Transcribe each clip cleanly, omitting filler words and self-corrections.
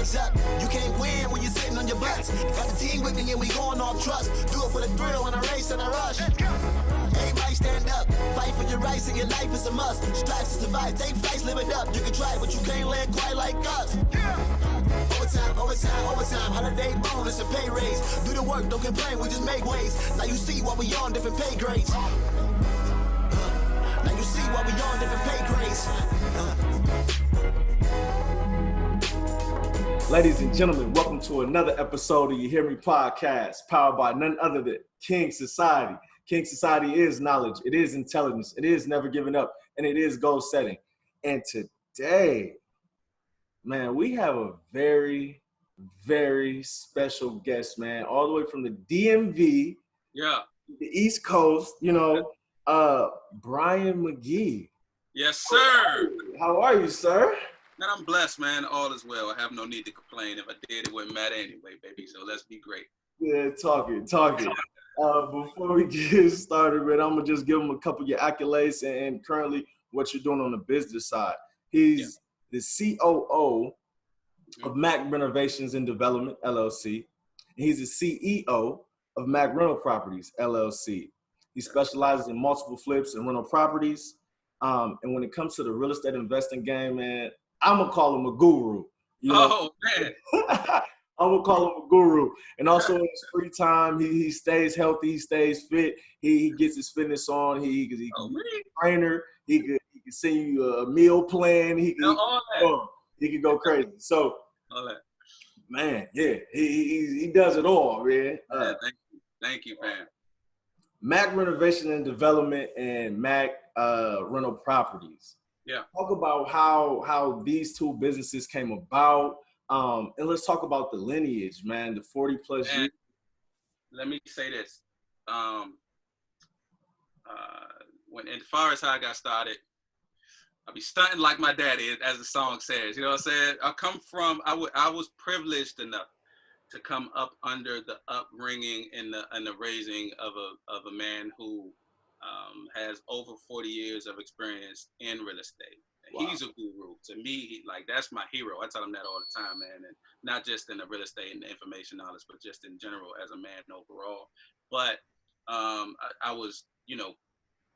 legs up. You can't win when you're sitting on your butts. Got the team with me and we going off trust. Do it for the thrill and a race and a rush. Everybody stand up, fight for your rights and your life is a must. Strive to survive, take flights, live it up. You can try, but you can't land quite like us. Overtime, overtime, overtime. Holiday bonus and pay raise. Do the work, don't complain, we just make ways. Now you see what we on, different pay grades. Now you see what we on, different pay grades. Ladies and gentlemen, welcome to another episode of You Hear Me Podcast, powered by none other than King Society. King Society is knowledge, it is intelligence, it is never giving up, and it is goal setting. And today, man, we have a very, very special guest, man, all the way from the DMV, the East Coast, Brian Magee. Yes, sir. How are you, sir? Man, I'm blessed, man. All is well. I have no need to complain. If I did, it wouldn't matter anyway, baby. So let's be great. Yeah, talking. Before we get started, man, I'm going to just give him a couple of your accolades and currently what you're doing on the business side. He's the COO of Mac Renovations and Development, LLC. And he's the CEO of Mac Rental Properties, LLC. He specializes in multiple flips and rental properties. And when it comes to the real estate investing game, man, I'm going to call him a guru. Oh, man. I'm going to call him a guru. And also in his free time, he stays healthy, he stays fit. He gets his fitness on. He can be a trainer. He can send you a meal plan. He can go crazy. So, man, he does it all, man. Thank you, man. Mac Renovation and Development and Mac Rental Properties. Yeah. Talk about how these two businesses came about. And let's talk about the lineage, man, the 40 plus years. Let me say this. As far as how I got started, I'll be stunting like my daddy, as the song says. You know what I'm saying? I was privileged enough to come up under the upbringing and the raising of a man who has over 40 years of experience in real estate. Wow. He's a guru. To me, that's my hero. I tell him that all the time, man. And not just in the real estate and the information knowledge, but just in general as a man overall. But I was,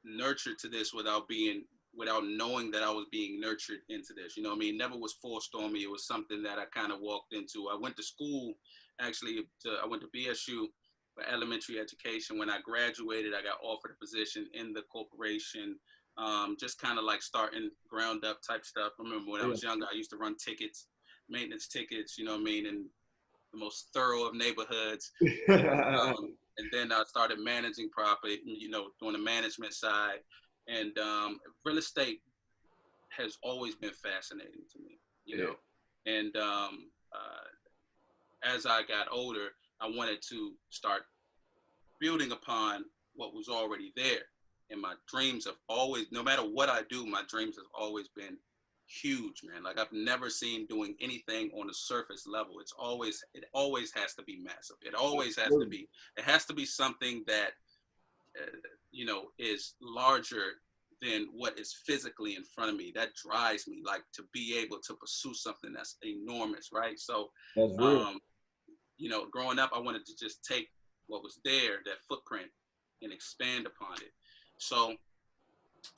nurtured to this without knowing that I was being nurtured into this. You know what I mean? Never was forced on me. It was something that I kind of walked into. I went to school, actually, I went to BSU for elementary education. When I graduated, I got offered a position in the corporation, just kind of like starting ground up type stuff. I remember when I was younger, I used to run tickets, maintenance tickets, you know what I mean, in the most thorough of neighborhoods. And then I started managing property, doing the management side. And real estate has always been fascinating to me, you know. And as I got older, I wanted to start building upon what was already there. And my dreams have always, no matter what I do, my dreams have always been huge, man. Like I've never seen doing anything on a surface level. It always has to be massive. It always has to be. It has to be something that, is larger than what is physically in front of me. That drives me, like to be able to pursue something that's enormous, right? So, growing up, I wanted to just take what was there, that footprint, and expand upon it. So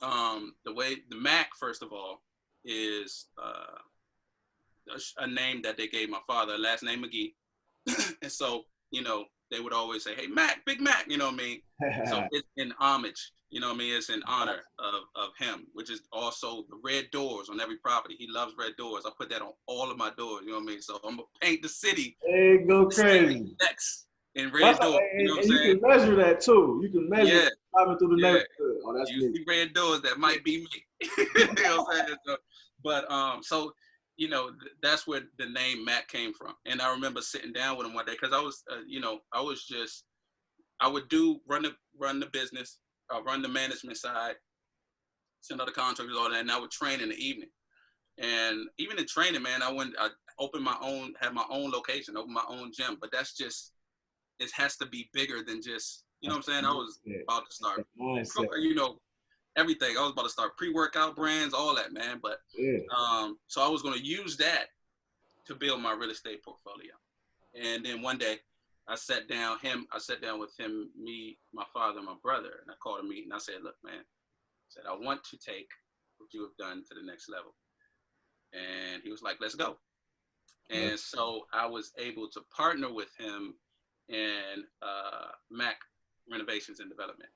the Mac, first of all, is a name that they gave my father, last name Magee. And so, they would always say, hey, Mac, Big Mac, you know what I mean? So it's in homage, you know what I mean? It's in honor of him, which is also the red doors on every property. He loves red doors. I put that on all of my doors, you know what I mean? So I'm going to paint the city. Hey, go crazy. Next. In red doors, you know what I'm saying? You can measure that too. You can measure driving through the neighborhood. Oh, that's you see red doors, that might be me. You know what I'm saying? So, that's where the name Mac came from. And I remember sitting down with him one day because I was, I would run the business, run the management side, send out the contractors, all that, and I would train in the evening. And even in training, man, I opened my own, had my own location, opened my own gym, but that's just, it has to be bigger than just, you know what I'm saying? I was about to start, everything. I was about to start pre-workout brands, all that, man. But so I was going to use that to build my real estate portfolio. And then one day I sat down with him, me, my father, and my brother, and I called a meeting. I said, look, man, I said, I want to take what you have done to the next level. And he was like, let's go. And so I was able to partner with him in Mac Renovations and Development.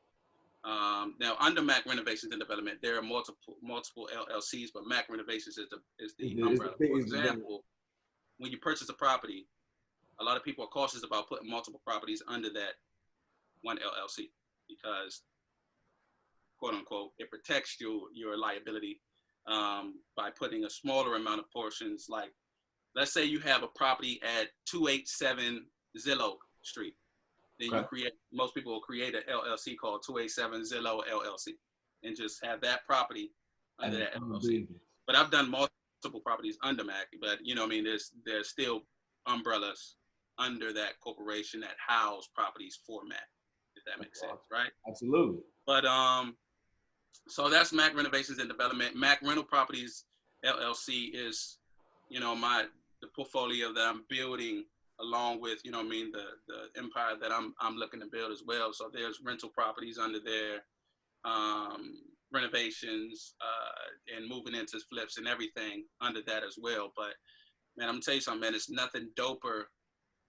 Now, under Mac Renovations and Development, there are multiple LLCs, but Mac Renovations is the umbrella. For example, when you purchase a property, a lot of people are cautious about putting multiple properties under that one LLC because, quote unquote, it protects your liability by putting a smaller amount of portions. Like, let's say you have a property at 287 Zillow Street. Then most people will create an LLC called 287 Zillow LLC and just have that property under that LLC. But I've done multiple properties under Mac, but you know what I mean, there's still umbrellas under that corporation that house properties for Mac, if that makes sense, right? Absolutely. But so that's Mac Renovations and Development. Mac Rental Properties LLC is, you know, the portfolio that I'm building along with, you know what I mean, the empire that I'm looking to build as well. So there's rental properties under there, renovations, and moving into flips and everything under that as well. But man, I'm gonna tell you something, man, it's nothing doper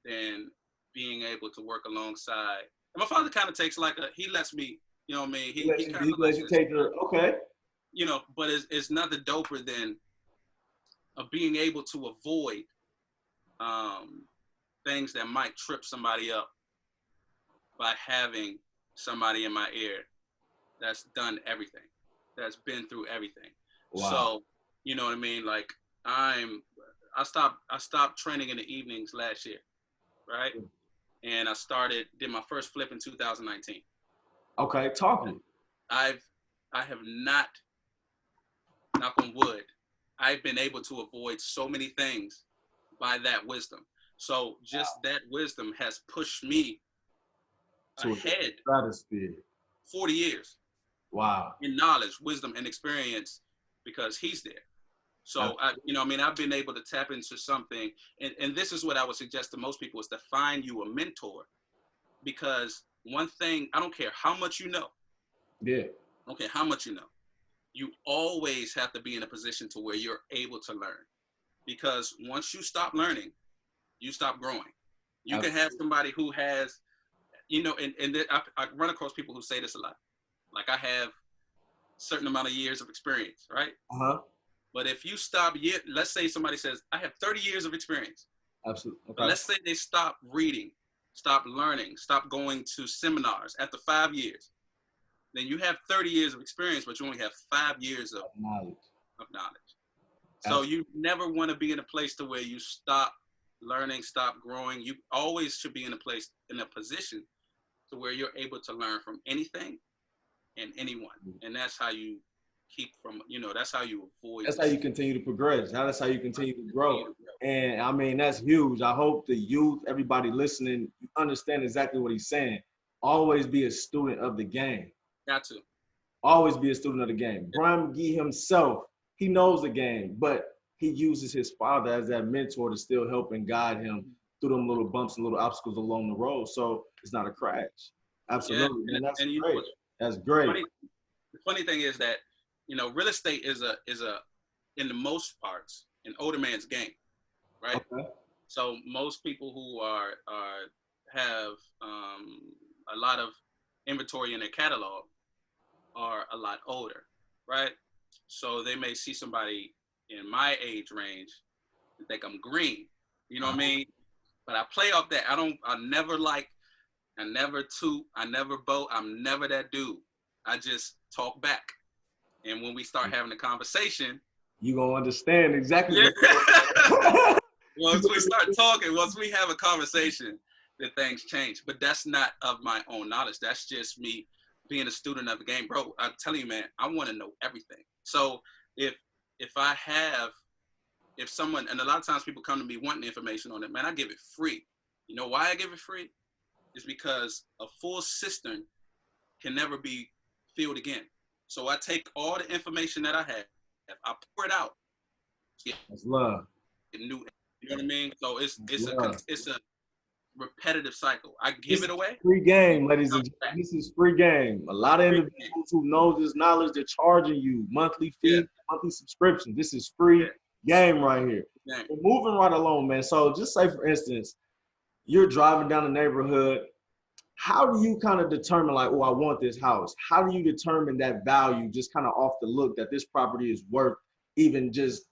than being able to work alongside. And my father kind of takes he lets me, you know what I mean? He kind of lets you take okay. You know, but it's nothing doper than being able to avoid things that might trip somebody up by having somebody in my ear that's done everything, that's been through everything. Wow. So, you know what I mean? Like I stopped training in the evenings last year, right? And I did my first flip in 2019. Okay, talk to me. I have not, knock on wood, I've been able to avoid so many things by that wisdom. So just that wisdom has pushed me ahead 40 years. Wow. In knowledge, wisdom, and experience because he's there. So, you know, I mean, I've been able to tap into something. And this is what I would suggest to most people is to find you a mentor. Because one thing, I don't care how much you know. Yeah. I don't care how much you know. You always have to be in a position to where you're able to learn. Because once you stop learning, you stop growing. You can have somebody who has, you know, and I run across people who say this a lot. Like I have a certain amount of years of experience, right? Uh-huh. But if you stop, let's say somebody says, I have 30 years of experience. Absolutely. Okay. But let's say they stop reading, stop learning, stop going to seminars after 5 years. Then you have 30 years of experience, but you only have 5 years of knowledge. So you never want to be in a place to where you stop learning, stop growing. You always should be in a position to where you're able to learn from anything and anyone. And that's how you that's how you avoid. That's how you continue to progress. That's how you continue to grow. And I mean, that's huge. I hope the youth, everybody listening, you understand exactly what he's saying. Always be a student of the game. Got to. Always be a student of the game. Brian Magee himself, he knows the game, but he uses his father as that mentor to still help and guide him through them little bumps and little obstacles along the road. So it's not a crash. Absolutely. Yeah, and that's and great. That's great. The funny thing is that, you know, real estate is in the most parts, an older man's game, right? Okay. So most people who have a lot of inventory in their catalog are a lot older, right? So they may see somebody in my age range and think I'm green, you know what I mean? But I play off that. I never toot, I never boat, I'm never that dude. I just talk back. And when we start having a conversation, you're going to understand exactly once we start talking, once we have a conversation, then things change. But that's not of my own knowledge. That's just me being a student of the game. Bro, I'm telling you, man, I want to know everything. So if someone, and a lot of times people come to me wanting information on it, man, I give it free. You know why I give it free? It's because a full cistern can never be filled again. So I take all the information that I have, I pour it out. That's love. New You know what I mean? So Yeah. it's a repetitive cycle. I This give it is away. free game, ladies and gentlemen. This is free game. A lot of individuals who know this knowledge, they're charging you monthly Yeah, fee, monthly subscription. This is free game right here. yeah. We're moving right along, man. So just say, for instance, you're driving down the neighborhood. How do you kind of determine, like, oh, I want this house? How do you determine that value just kind of off the look that this property is worth even just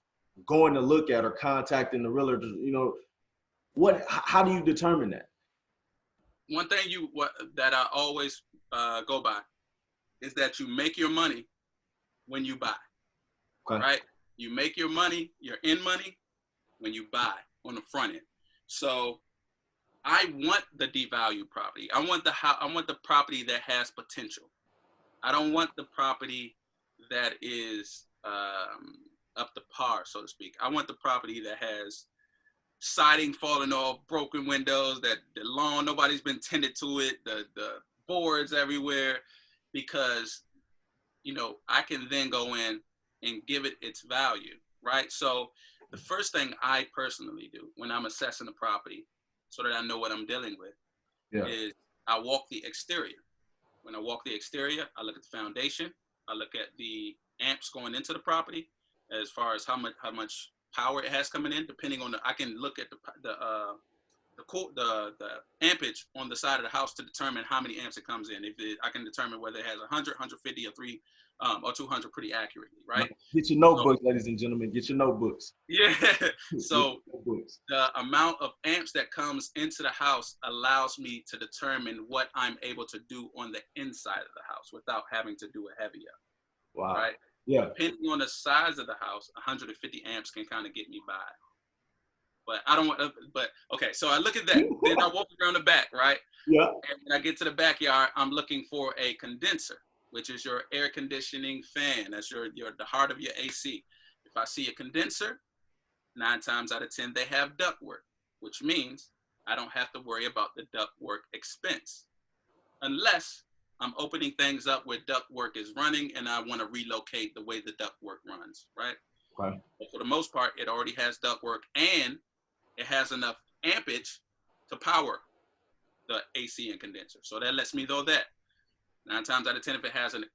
going to look at or contacting the realtor? You know, how do you determine that? One thing that I always go by is that you make your money when you buy. Okay. Right? You make your money, you're in money when you buy on the front end. So I want the devalued property. I want the property that has potential. I don't want the property that is up to par, so to speak. I want the property that has siding falling off, broken windows, that the lawn, nobody's been tended to it, the boards everywhere, because, you know, I can then go in and give it its value, right? So the first thing I personally do when I'm assessing a property so that I know what I'm dealing with is I walk the exterior. When I walk the exterior, I look at the foundation. I look at the amps going into the property as far as how much power it has coming in, depending on I can look at the ampage on the side of the house to determine how many amps it comes in. I can determine whether it has 100, 150, or 200 pretty accurately, right? Get your notebooks, ladies and gentlemen. Get your notebooks. Yeah. So the amount of amps that comes into the house allows me to determine what I'm able to do on the inside of the house without having to do a heavy up. Wow. Right? Yeah. Depending on the size of the house, 150 amps can kind of get me by. But I don't want to, but okay, so I look at that. Then I walk around the back, right? Yeah. And when I get to the backyard, I'm looking for a condenser, which is your air conditioning fan. That's the heart of your AC. If I see a condenser, 9 times out of 10, they have ductwork, which means I don't have to worry about the ductwork expense. Unless I'm opening things up where ductwork is running and I want to relocate the way the ductwork runs, right? Okay. But for the most part, it already has ductwork and it has enough ampage to power the AC and condenser. So that lets me know that 9 times out of 10, if it has an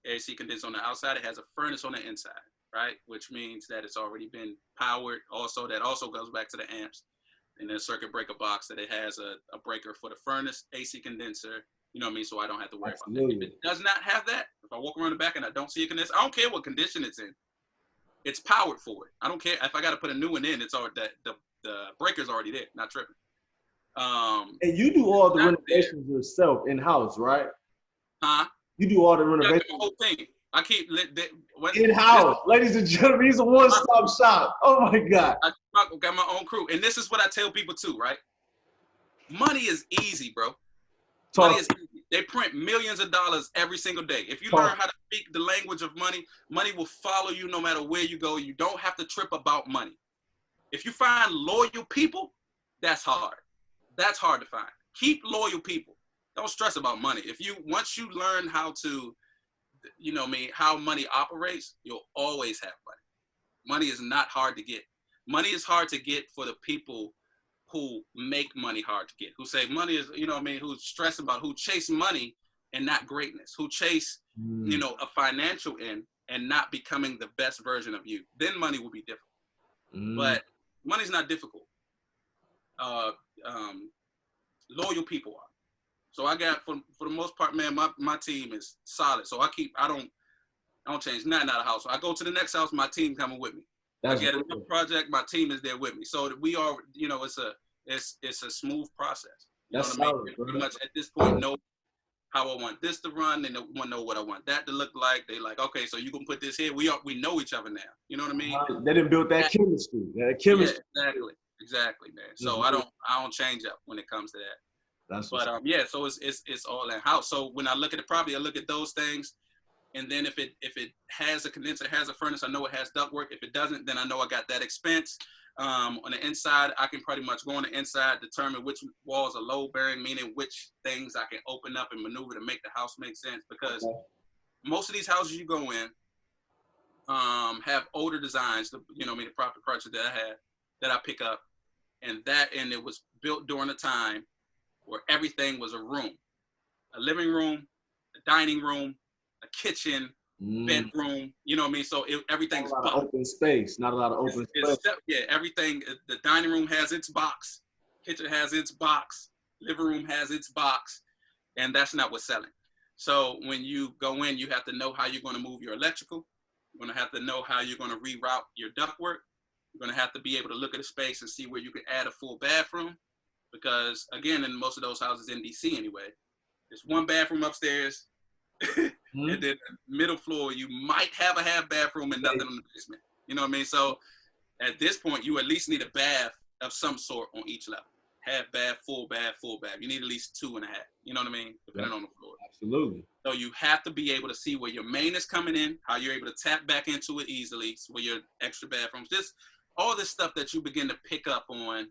AC condenser on the outside, it has a furnace on the inside, right? Which means that it's already been powered. Also, that also goes back to the amps and the circuit breaker box, that it has a breaker for the furnace, AC condenser, you know what I mean? So I don't have to worry about that. If it does not have that, if I walk around the back and I don't see a condenser, I don't care what condition it's in. It's powered for it. I don't care if I got to put a new one in. It's already the breaker's already there. Not tripping. And you do all the renovations yourself in house, right? Huh? You do all the renovations. The whole thing. I keep in house, ladies and gentlemen. He's a one-stop shop. Oh my God! I got my own crew, and this is what I tell people too, right? Money is easy, bro. Money is easy. They print millions of dollars every single day. If you learn how to speak the language of money, money will follow you no matter where you go. You don't have to trip about money. If you find loyal people, that's hard. That's hard to find. Keep loyal people. Don't stress about money. Once you learn how to, you know me, how money operates, you'll always have money. Money is not hard to get. Money is hard to get for the people who make money hard to get, who say money is, you know what I mean, who stress about, who chase money and not greatness, who chase, you know, a financial end and not becoming the best version of you. Then money will be difficult. But money's not difficult. Loyal people are. So I got, for the most part, man, my team is solid. So I don't change nothing out of the house. So I go to the next house, my team coming with me. I get a project, my team is there with me. So we are, you know, it's a smooth process. You know what I mean? Pretty much at this point know how I want this to run, and they want to know what I want that to look like. They like, okay, so you can put this here. We know each other now. You know what I mean? They didn't build that chemistry. Yeah, exactly, man. So I don't change up when it comes to that. Yeah, so it's all in house. So when I look at the property, I look at those things. And then if it has a condenser, has a furnace, I know it has ductwork. If it doesn't, then I know I got that expense. On the inside, I can pretty much go on the inside, determine which walls are load bearing, meaning which things I can open up and maneuver to make the house make sense. Because most of these houses you go in have older designs. You know, I mean, the property purchase that I pick up, and it was built during a time where everything was a room, a living room, a dining room, a kitchen, bedroom. You know what I mean? So everything is not a lot of open space. Not a lot of open space. Yeah, everything. The dining room has its box, kitchen has its box, living room has its box, and that's not what's selling. So when you go in, you have to know how you're going to move your electrical. You're going to have to know how you're going to reroute your ductwork. You're going to have to be able to look at a space and see where you can add a full bathroom. Because again, in most of those houses in DC anyway, there's one bathroom upstairs, and then the middle floor, you might have a half bathroom and nothing in the basement. You know what I mean? So at this point, you at least need a bath of some sort on each level. Half bath, full bath, full bath. You need at least 2.5. You know what I mean? Depending on the floor. Absolutely. So you have to be able to see where your main is coming in, how you're able to tap back into it easily, so where your extra bathrooms, just all this stuff that you begin to pick up on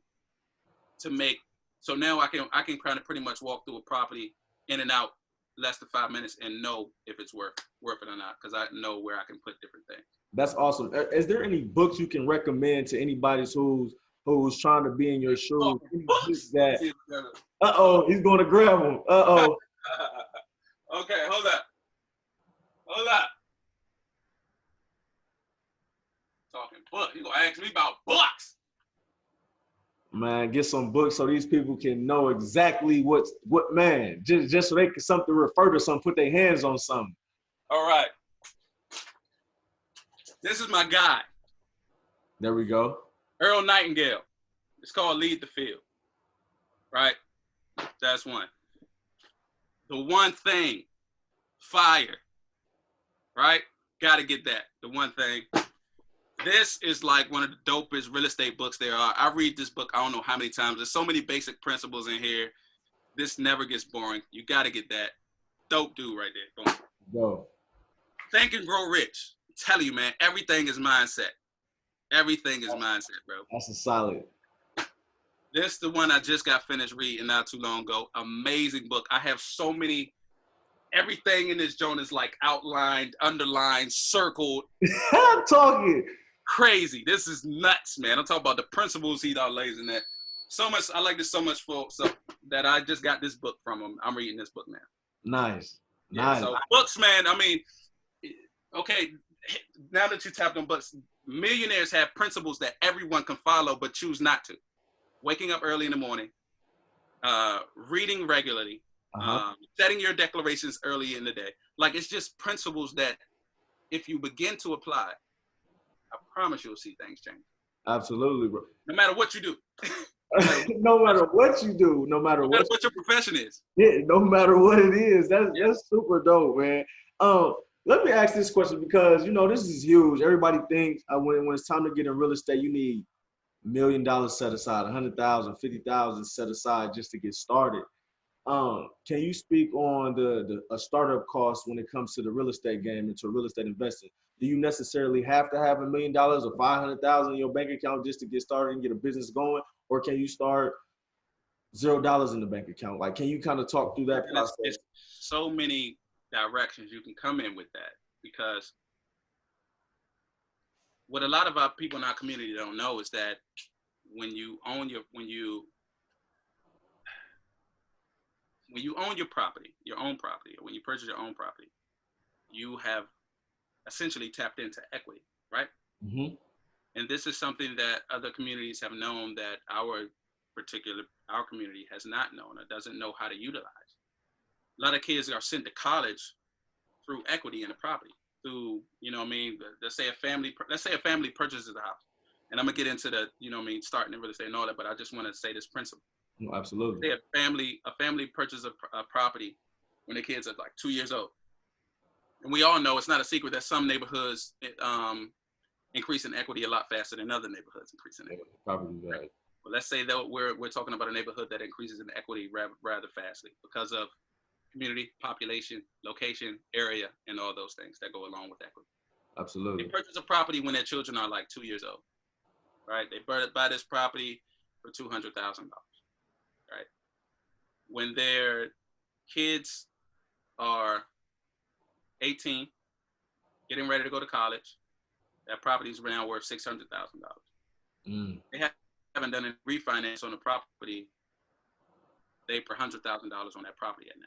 to make. So now I can kind of pretty much walk through a property in and out less than 5 minutes and know if it's worth it or not, because I know where I can put different things. That's awesome. Is there any books you can recommend to anybody who's trying to be in your shoes? That he's going to grab them. Okay, hold up. Talking books. You gonna ask me about books? Man, get some books so these people can know exactly what man, just so they can something refer to something, put their hands on something. All right. This is my guy. There we go. Earl Nightingale. It's called Lead the Field. Right? That's one. The One Thing. Fire. Right? Gotta get that. The One Thing. This is like one of the dopest real estate books there are. I read this book I don't know how many times. There's so many basic principles in here. This never gets boring. You gotta get that. Dope dude right there. Go. Think and Grow Rich. I'm telling you, man, everything is mindset. Everything is mindset, bro. That's a solid. This is the one I just got finished reading not too long ago. Amazing book. I have so many. Everything in this joint is like outlined, underlined, circled. I'm talking. Crazy. This is nuts, man. I'm talking about the principles he lays in that. So much. I like this so much that I just got this book from him. I'm reading this book now. Nice. Yeah, nice. So books, man. I mean, okay. Now that you tapped on books, millionaires have principles that everyone can follow, but choose not to. Waking up early in the morning, reading regularly, setting your declarations early in the day. Like, it's just principles that if you begin to apply, I promise you'll see things change. Absolutely, bro. No matter what you do. No matter what you do, no matter what your profession is. Yeah, no matter what it is. That's super dope, man. Let me ask this question because, this is huge. Everybody thinks when it's time to get in real estate, you need $1 million set aside, 100,000, 50,000 set aside just to get started. Can you speak on a startup cost when it comes to the real estate game and to real estate investing? Do you necessarily have to have $1 million or 500,000 in your bank account just to get started and get a business going, or can you start $0 in the bank account? Like, can you kind of talk through that process? It's so many directions you can come in with that, because what a lot of our people in our community don't know is that when you own your property, or when you purchase your own property, you have essentially tapped into equity, right? Mm-hmm. And this is something that other communities have known that our community has not known or doesn't know how to utilize. A lot of kids are sent to college through equity in the property, through, let's say a family purchases a house. And I'm gonna get into the, starting in real estate and all that, but I just want to say this principle. No, absolutely. Say a family purchases a property when the kids are like 2 years old. And we all know it's not a secret that some neighborhoods increase in equity a lot faster than other neighborhoods increase in equity. Probably right. Right? Well, let's say that we're talking about a neighborhood that increases in equity rather fastly because of community, population, location, area, and all those things that go along with equity. Absolutely. They purchase a property when their children are like 2 years old, right? They buy this property for $200,000, right? When their kids are 18, getting ready to go to college, that property is now worth $600,000. They have haven't done a refinance on the property, they pay $100,000 on that property at now.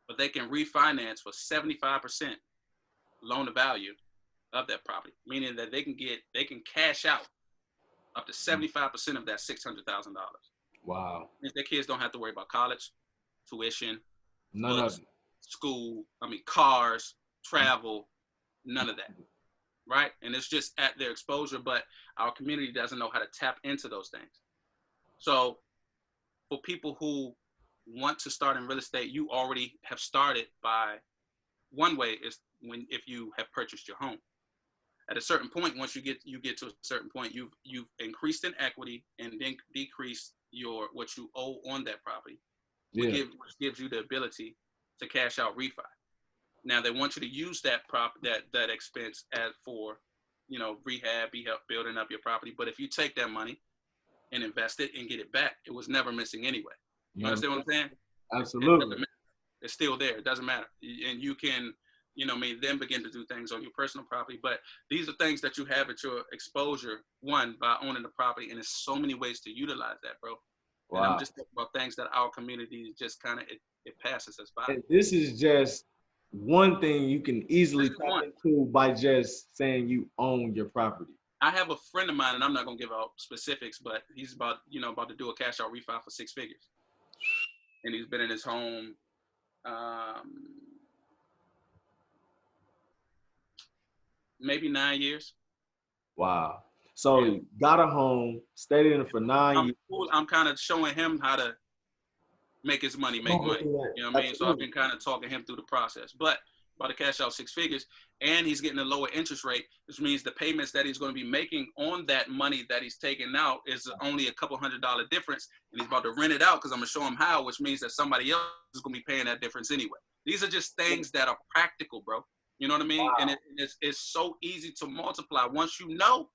But they can refinance for 75% loan to value of that property, meaning that they can cash out up to 75% of that $600,000. Wow. Means their kids don't have to worry about college, tuition, None books, of it. school, cars, travel, none of that, right? And it's just at their exposure, but our community doesn't know how to tap into those things. So for people who want to start in real estate, you already have started by, one way is if you have purchased your home. At a certain point, once you get to a certain point, you've increased in equity and then decreased what you owe on that property, which gives you the ability to cash out refi. Now they want you to use that expense as for, rehab, building up your property. But if you take that money and invest it and get it back, it was never missing anyway. You understand what I'm saying? Absolutely. It's still there. It doesn't matter. And you can, then begin to do things on your personal property. But these are things that you have at your exposure, one, by owning the property. And there's so many ways to utilize that, bro. Wow. And I'm just talking about things that our community just kind of, it passes us by. And this is just one thing you can easily tap into by just saying you own your property. I have a friend of mine, and I'm not going to give out specifics, but he's about to do a cash out refi for 6 figures. And he's been in his home maybe 9 years. Wow. So got a home, stayed in it for 9 years. I'm kind of showing him how to make his money, make money. You know what I mean? So I've been kind of talking him through the process. But about to cash out 6 figures, and he's getting a lower interest rate, which means the payments that he's going to be making on that money that he's taking out is only a couple $100 difference, and he's about to rent it out because I'm going to show him how, which means that somebody else is going to be paying that difference anyway. These are just things that are practical, bro. You know what I mean? Wow. And it's so easy to multiply. Once you know,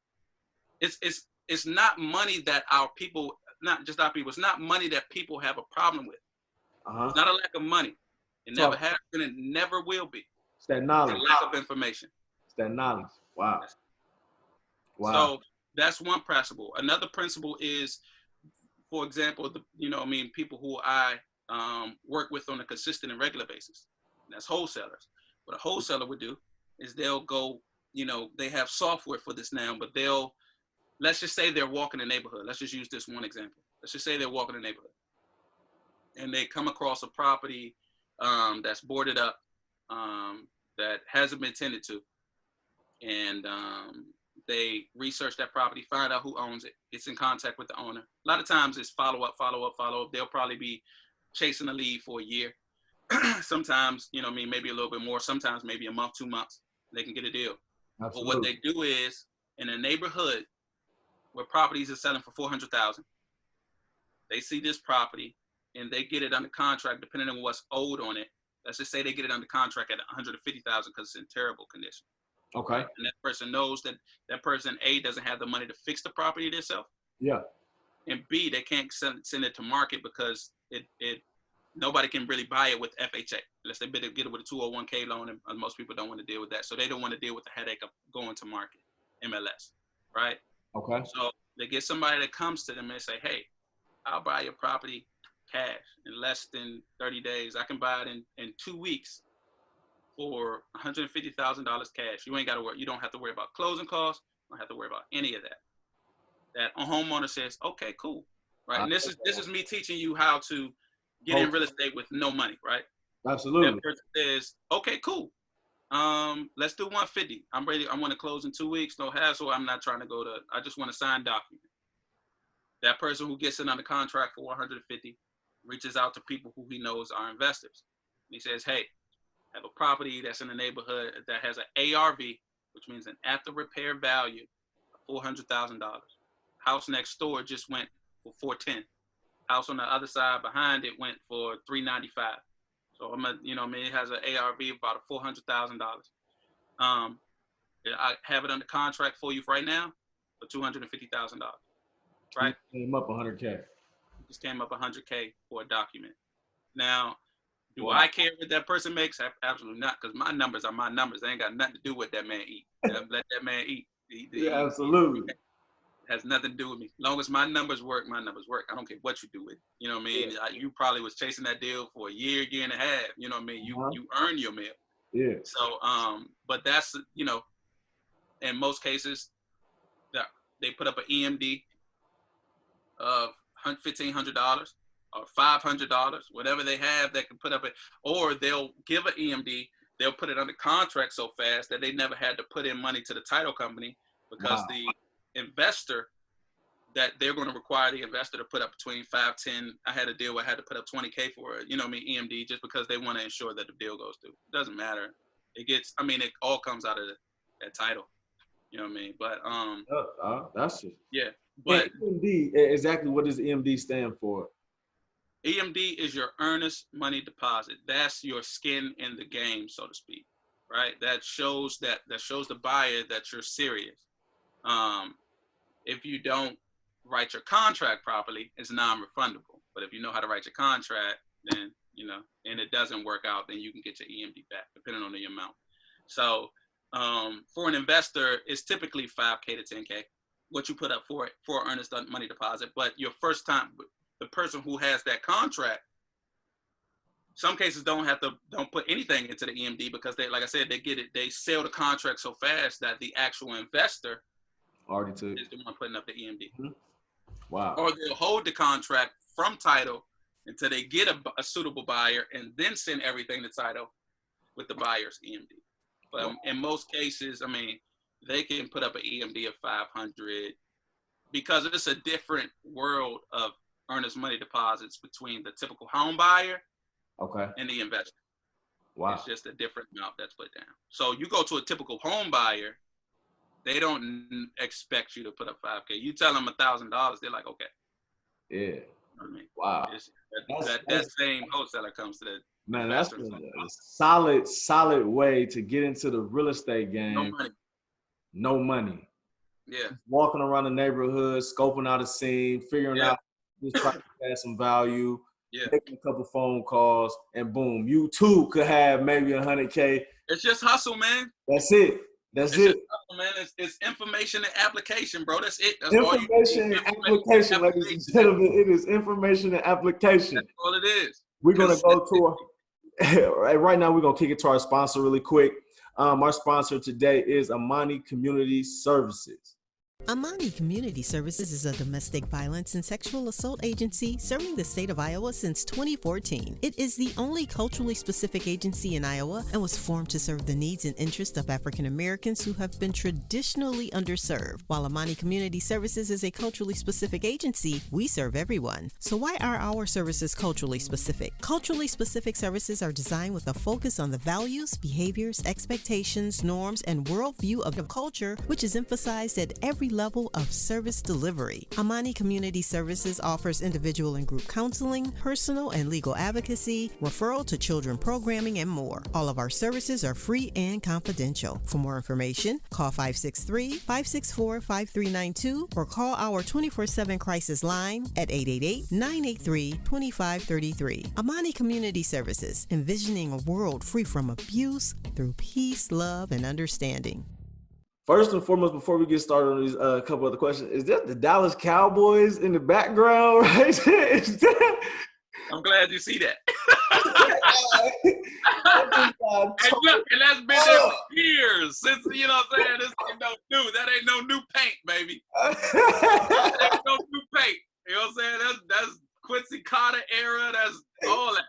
it's not money that our people, not just our people, it's not money that people have a problem with. It's not a lack of money. It never has been and never will be. It's that knowledge. It's a lack of information. It's that knowledge. Wow. Wow. So that's one principle. Another principle is, for example, people who I work with on a consistent and regular basis. That's wholesalers. What a wholesaler would do is they'll go, they have software for this now, but let's just say they're walking a neighborhood. Let's just use this one example. Let's just say they're walking a neighborhood. And they come across a property that's boarded up, that hasn't been tended to. And they research that property, find out who owns it, gets in contact with the owner. A lot of times it's follow up. They'll probably be chasing a lead for a year. Sometimes, maybe a little bit more. Sometimes maybe a month, 2 months, they can get a deal. Absolutely. But what they do is, in a neighborhood where properties are selling for $400,000, they see this property and they get it under contract, depending on what's owed on it. Let's just say they get it under contract at $150,000 because it's in terrible condition. Okay. And that person knows that person, A, doesn't have the money to fix the property themselves. Yeah. And B, they can't send it to market because nobody can really buy it with FHA unless they get it with a 201k loan, and most people don't want to deal with that. So they don't want to deal with the headache of going to market, MLS, right? Okay. So they get somebody that comes to them and say, hey, I'll buy your property cash in less than 30 days. I can buy it in 2 weeks for $150,000 cash. You ain't got to worry. You don't have to worry about closing costs. You don't have to worry about any of that. That a homeowner says, okay, cool, right? And this is me teaching you how to get in real estate with no money, right? Absolutely. That person says, okay, cool. Let's do 150. I'm ready. I want to close in 2 weeks. No hassle. I'm not trying to I just want to sign document. That person who gets it under contract for 150 reaches out to people who he knows are investors. And he says, hey, I have a property that's in the neighborhood that has an ARV, which means an after repair value of $400,000. House next door just went for $410,000. House on the other side behind it went for $395,000. So it has an ARV of about $400,000. I have it under contract for you right now for $250,000. Right? Came up 100K. Just came up 100K for a document. Now, do I care what that person makes? Absolutely not, because my numbers are my numbers. They ain't got nothing to do with that man eat. Let that man eat. Yeah, absolutely. Has nothing to do with me. As long as my numbers work, my numbers work. I don't care what you do with it. You know what I mean? Yeah. You probably was chasing that deal for a year and a half. You know what I mean? You earn your meal. Yeah. So, but that's, you know, in most cases, they put up an EMD of $1,500 or $500, whatever they have that can put up it, or they'll give an EMD. They'll put it under contract so fast that they never had to put in money to the title company because the investor, that they're going to require the investor to put up between 5, 10. I had a deal where I had to put up $20K for it, you know what I mean, EMD, just because they want to ensure that the deal goes through. It doesn't matter. It all comes out of that title. You know what I mean? But that's it. Yeah. But EMD, exactly what does EMD stand for? EMD is your earnest money deposit. That's your skin in the game, so to speak, right? That shows the buyer that you're serious. If you don't write your contract properly, it's non-refundable. But if you know how to write your contract, then, you know, and it doesn't work out, then you can get your EMD back, depending on the amount. So for an investor, it's typically $5K to $10K, what you put up for earnest money deposit. But your first time, the person who has that contract, some cases don't put anything into the EMD because they, like I said, they sell the contract so fast that the actual investor already took is the one putting up the EMD. Mm-hmm. Wow. Or they'll hold the contract from title until they get a suitable buyer and then send everything to title with the buyer's EMD. But in most cases, I mean, they can put up an EMD of 500 because it's a different world of earnest money deposits between the typical home buyer and the investor. Wow. It's just a different amount that's put down. So you go to a typical home buyer, they don't expect you to put up $5K. You tell them $1,000, they're like, okay. Yeah. You know what I mean? Wow. That same wholesaler comes to the man. That's a solid way to get into the real estate game. No money. No money. Yeah. Walking around the neighborhood, scoping out a scene, figuring out just trying to add some value. Yeah. Making a couple phone calls, and boom, you too could have maybe $100K. It's just hustle, man. That's it. That's it's it. Just hustle, man. It's information and application, bro. That's it. That's information and application, ladies and gentlemen. It is information and application. That's all it is. We're gonna go to right now. We're gonna kick it to our sponsor really quick. Our sponsor today is Amani Community Services. Amani Community Services is a domestic violence and sexual assault agency serving the state of Iowa since 2014. It is the only culturally specific agency in Iowa and was formed to serve the needs and interests of African Americans who have been traditionally underserved. While Amani Community Services is a culturally specific agency, we serve everyone. So why are our services culturally specific? Culturally specific services are designed with a focus on the values, behaviors, expectations, norms, and worldview of the culture, which is emphasized at every level of service delivery. Amani Community Services offers individual and group counseling, personal and legal advocacy, referral to children programming, and more. All of our services are free and confidential. For more information, call 563-564-5392 or call our 24/7 crisis line at 888-983-2533. Amani Community Services, envisioning a world free from abuse through peace, love, and understanding. First and foremost, before we get started on these couple other questions, is that the Dallas Cowboys in the background right there? I'm glad you see that. And look, and that's been there for years. Since, you know what I'm saying? This ain't no new. That ain't no new paint, baby. That ain't no new paint. You know what I'm saying? That's Quincy Carter era. That's all that.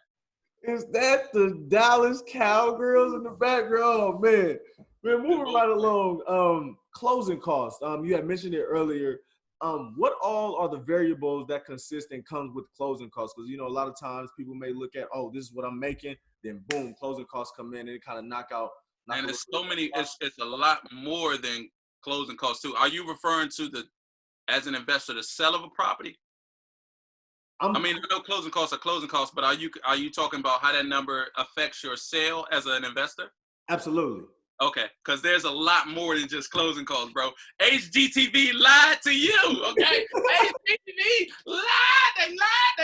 Is that the Dallas Cowgirls in the background? Man. Man, moving right along, closing costs. You had mentioned it earlier. What all are the variables that consist and comes with closing costs? Because, you know, a lot of times people may look at, oh, this is what I'm making. Then, boom, closing costs come in and it kind of knock out. And it's so many, it's a lot more than closing costs, too. Are you referring to as an investor, the sale of a property? I mean, I know closing costs are closing costs, but are you talking about how that number affects your sale as an investor? Absolutely. Okay, because there's a lot more than just closing costs, bro. HGTV lied to you, okay? HGTV lied. They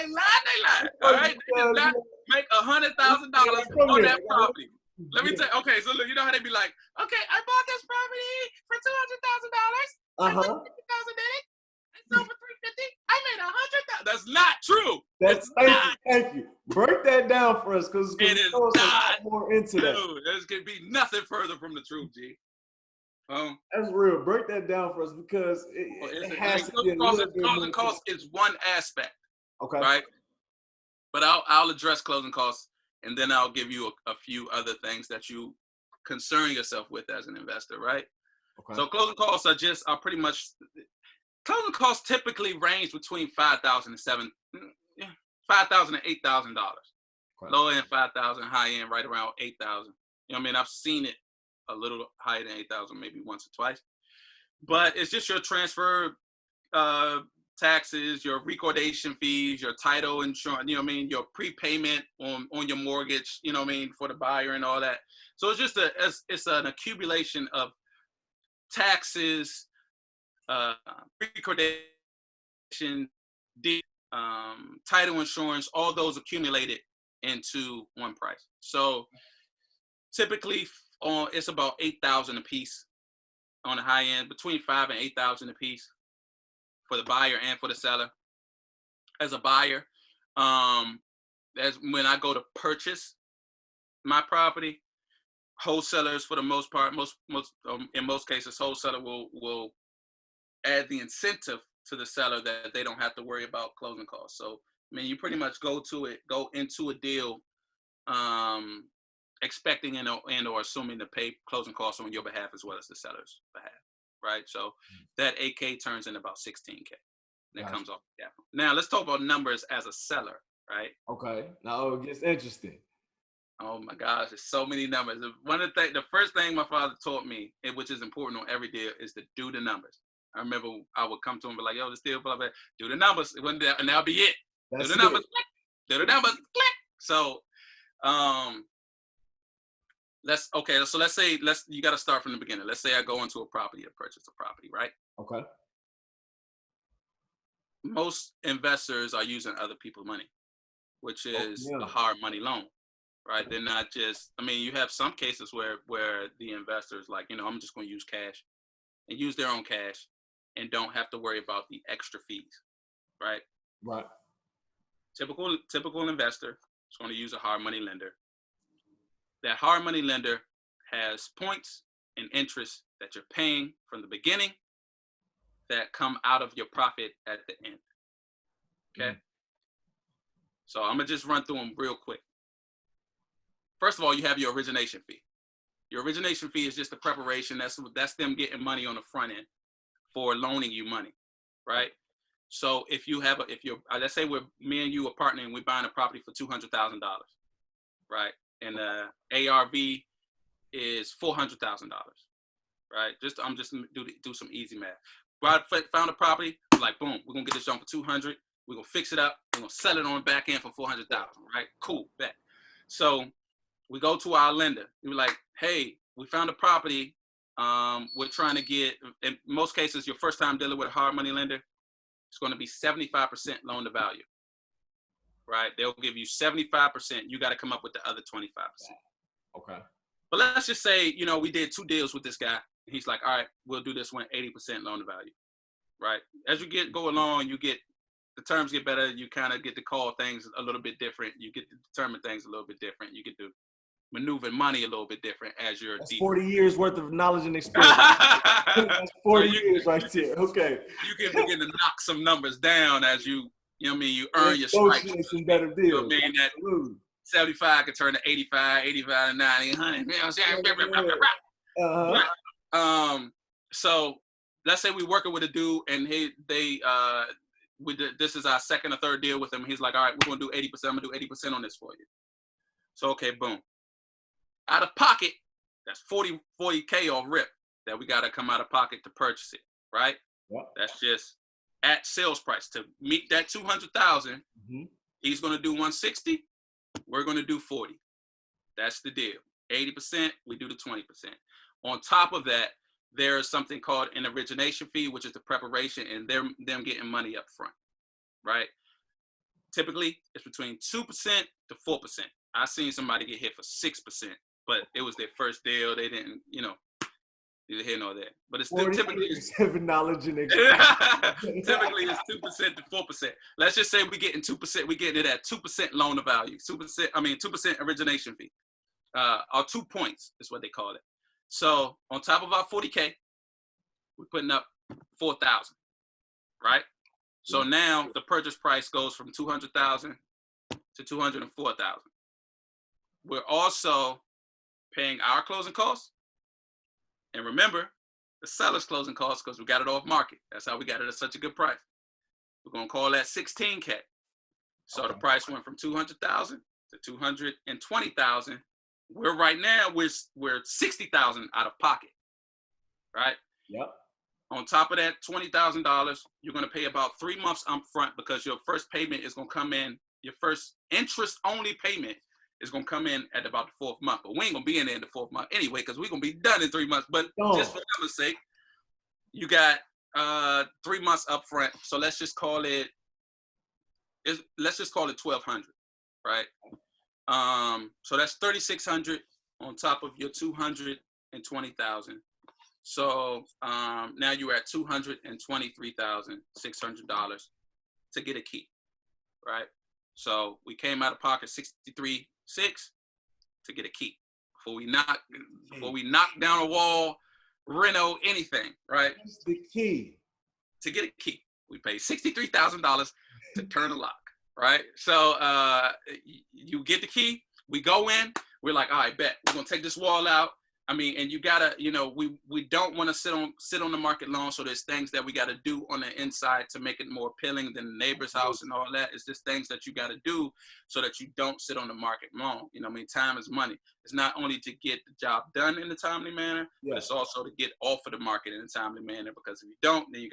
lied. All right? They did not make $100,000 on that property. Let me tell you. Okay, so look, you know how they be like, okay, I bought this property for $200,000. I put $50,000 in it. That's not true. Thank you. Break that down for us, because it is a not lot more into that. true. There's gonna be nothing further from the truth, G. That's real. Break that down for us, because it has to be a little bit closing more. costs is one aspect. Okay. Right. But I'll address closing costs, and then I'll give you a few other things that you concern yourself with as an investor, right? Okay. So closing costs are pretty much, closing costs typically range between $5,000 and $8,000. Okay. Low end 5,000, high end right around 8,000. You know what I mean? I've seen it a little higher than 8,000, maybe once or twice. But it's just your transfer taxes, your recordation fees, your title insurance, you know what I mean, your prepayment on your mortgage, you know what I mean, for the buyer and all that. So it's just it's an accumulation of taxes, recordation, title insurance, all those accumulated into one price. So typically it's about 8,000 a piece on the high end, between 5,000 and 8,000 a piece for the buyer and for the seller. As a buyer, as when I go to purchase my property, wholesalers, for the most part, in most cases, wholesaler will add the incentive to the seller that they don't have to worry about closing costs. So, I mean, you pretty much go into a deal expecting and or assuming to pay closing costs on your behalf as well as the seller's behalf, right? So that 8K turns into about 16K. That comes off the capital. Now let's talk about numbers as a seller, right? Okay. Now it gets interesting. Oh my gosh, there's so many numbers. The first thing my father taught me, which is important on every deal, is to do the numbers. I remember I would come to him and be like, yo, this deal, blah, blah, do the numbers. And that'll be it. That's do the numbers. it. Click. Do the numbers. Click. So, let's say you got to start from the beginning. Let's say I go into a property to purchase a property, right? Okay. Most investors are using other people's money, which is a hard money loan, right? They're not just, I mean, you have some cases where the investors like, you know, I'm just going to use cash and use their own cash and don't have to worry about the extra fees, right? Right. Typical investor is going to use a hard money lender. That hard money lender has points and interest that you're paying from the beginning that come out of your profit at the end. Okay. So I'm gonna just run through them real quick. First of all, you have your origination fee. Your origination fee is just the preparation. That's them getting money on the front end for loaning you money, right? So if you're let's say me and you are partnering, we're buying a property for $200,000, right? And the ARV is $400,000, right? I'm just do some easy math. Found a property, like boom, we're gonna get this done for 200. We're gonna fix it up. We're gonna sell it on the back end for 400,000, right? Cool, bet. So we go to our lender. We're like, hey, we found a property. We're trying to get. In most cases, your first time dealing with a hard money lender, it's going to be 75% loan to value, right? They'll give you 75%. You got to come up with the other 25%. Okay. But let's just say, you know, we did 2 deals with this guy. He's like, all right, we'll do this one 80% loan to value, right? As you go along, the terms get better. You kind of get to call things a little bit different. You get to determine things a little bit different. You get to maneuver money a little bit different as you're That's deeper. 40 years worth of knowledge and experience. That's 40 years right there. Okay. You can begin to knock some numbers down as you know what I mean, you earn your stripes. Some better deals. You know what I mean? That 75 could turn to 85, 85 to 90, 100. You know what I'm saying? So let's say we're working with a dude and this is our second or third deal with him. He's like, all right, we're going to do 80%. I'm going to do 80% on this for you. So, okay, boom. Out of pocket, that's 40K off rip that we got to come out of pocket to purchase it, right? Yep. That's just at sales price. To meet that 200,000, he's going to do 160. We're going to do 40. That's the deal. 80%, we do the 20%. On top of that, there is something called an origination fee, which is the preparation and them getting money up front, right? Typically, it's between 2% to 4%. I've seen somebody get hit for 6%, but it was their first deal. They didn't, you know. Neither here nor there. But it's still typically knowledge and experience. typically it's 2% to 4%. Let's just say we getting 2%. We getting it at 2% loan to value. 2% origination fee. Or 2 points is what they call it. So on top of our 40K, we're putting up 4,000, right? So now the purchase price goes from 200,000 to 204,000. We're also paying our closing costs. And remember, the seller's closing costs because we got it off market. That's how we got it at such a good price. We're going to call that 16K. So the price went from 200,000 to 220,000. Right now, we're 60,000 out of pocket, right? Yep. On top of that $20,000, you're going to pay about 3 months up front because your first payment is going to come in. Your first interest-only payment is going to come in at about the 4th month. But we ain't going to be in there in the 4th month anyway because we're going to be done in 3 months. But just for numbers' sake, you got 3 months up front. So let's just call it $1,200, right? So that's $3,600 on top of your $220,000. So now you're at $223,600 to get a key, right? So we came out of pocket $63,600 to get a key before we knock down a wall, reno anything, right? That's the key. To get a key, we paid $63,000 to turn the lock, right? So you get the key, we go in, we're like, all right, bet we're gonna take this wall out. I mean, and you gotta, we don't want to sit on the market long. So there's things that we got to do on the inside to make it more appealing than the neighbor's house and all that. It's just things that you got to do so that you don't sit on the market long. Time is money. It's not only to get the job done in a timely manner, but it's also to get off of the market in a timely manner. Because if you don't, then you